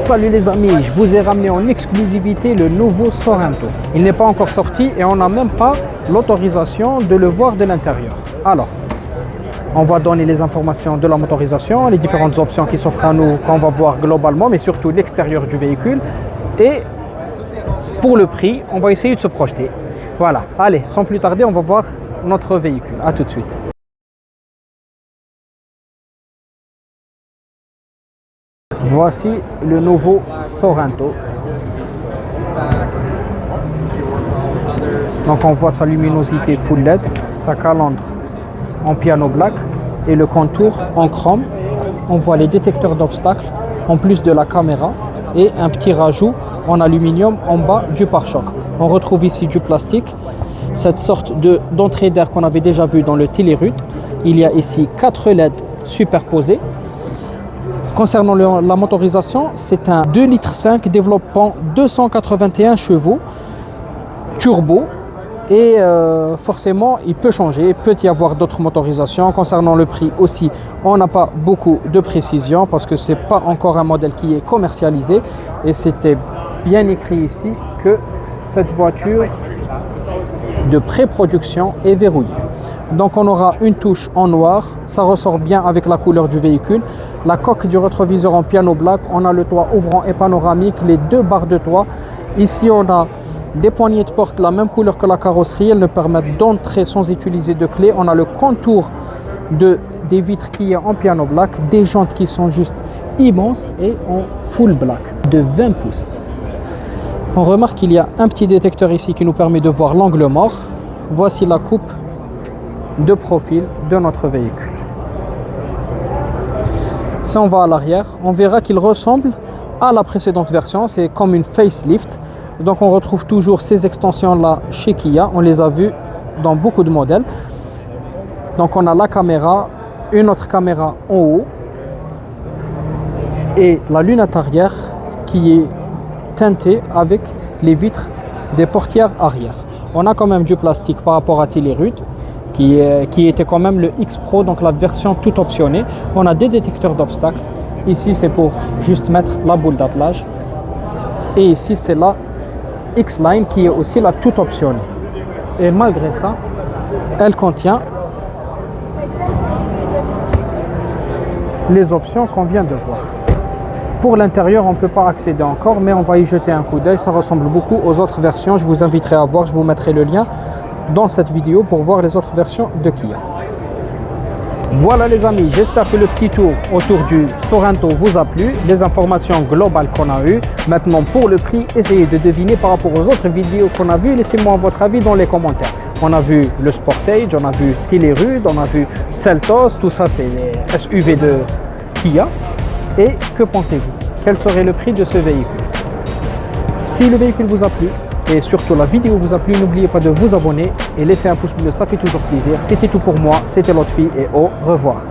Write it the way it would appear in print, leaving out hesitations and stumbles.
Salut les amis, je vous ai ramené en exclusivité le nouveau Sorento. Il n'est pas encore sorti et on n'a même pas l'autorisation de le voir de l'intérieur. Alors, on va donner les informations de la motorisation, les différentes options qui s'offrent à nous qu'on va voir globalement, mais surtout l'extérieur du véhicule. Et pour le prix, on va essayer de se projeter. Voilà, allez, sans plus tarder, on va voir notre véhicule. A tout de suite. Voici le nouveau Sorento. Donc on voit sa luminosité full LED, sa calandre en piano black et le contour en chrome. On voit les détecteurs d'obstacles en plus de la caméra et un petit rajout en aluminium en bas du pare-choc. On retrouve ici du plastique, cette sorte d'entrée d'air qu'on avait déjà vu dans le Telerud. Il y a ici 4 LED superposés. Concernant la motorisation, c'est un 2,5 litres développant 281 chevaux, turbo, et forcément il peut changer, il peut y avoir d'autres motorisations. Concernant le prix aussi, on n'a pas beaucoup de précision parce que ce n'est pas encore un modèle qui est commercialisé, et c'était bien écrit ici que cette voiture de pré-production est verrouillée. Donc on aura une touche en noir, ça ressort bien avec la couleur du véhicule. La coque du rétroviseur en piano black, on a le toit ouvrant et panoramique, les deux barres de toit. Ici on a des poignées de porte la même couleur que la carrosserie, elles nous permettent d'entrer sans utiliser de clé. On a le contour des vitres qui est en piano black, des jantes qui sont juste immenses et en full black de 20 pouces. On remarque qu'il y a un petit détecteur ici qui nous permet de voir l'angle mort. Voici la coupe de profil de notre véhicule. Si on va à l'arrière, on verra qu'il ressemble à la précédente version, c'est comme une facelift. Donc on retrouve toujours ces extensions là chez Kia, on les a vues dans beaucoup de modèles. Donc on a la caméra, une autre caméra en haut et la lunette arrière qui est teintée avec les vitres des portières arrière. On a quand même du plastique par rapport à Telerud qui était quand même le X Pro, donc la version toute optionnée. On a des détecteurs d'obstacles. Ici c'est pour juste mettre la boule d'attelage. Et ici c'est la X-Line qui est aussi la toute optionnée. Et malgré ça, elle contient les options qu'on vient de voir. Pour l'intérieur, on ne peut pas accéder encore, mais on va y jeter un coup d'œil. Ça ressemble beaucoup aux autres versions. Je vous inviterai à voir, je vous mettrai le lien dans cette vidéo pour voir les autres versions de Kia. Voilà les amis, j'espère que le petit tour autour du Sorento vous a plu, les informations globales qu'on a eues. Maintenant pour le prix, essayez de deviner par rapport aux autres vidéos qu'on a vues. Laissez-moi votre avis dans les commentaires. On a vu le Sportage, on a vu Telerud, on a vu Seltos, tout ça c'est les SUV de Kia. Et que pensez-vous? Quel serait le prix de ce véhicule? Si le véhicule vous a plu et surtout la vidéo vous a plu, n'oubliez pas de vous abonner et laisser un pouce bleu, ça fait toujours plaisir. C'était tout pour moi, c'était Lotfi et au revoir.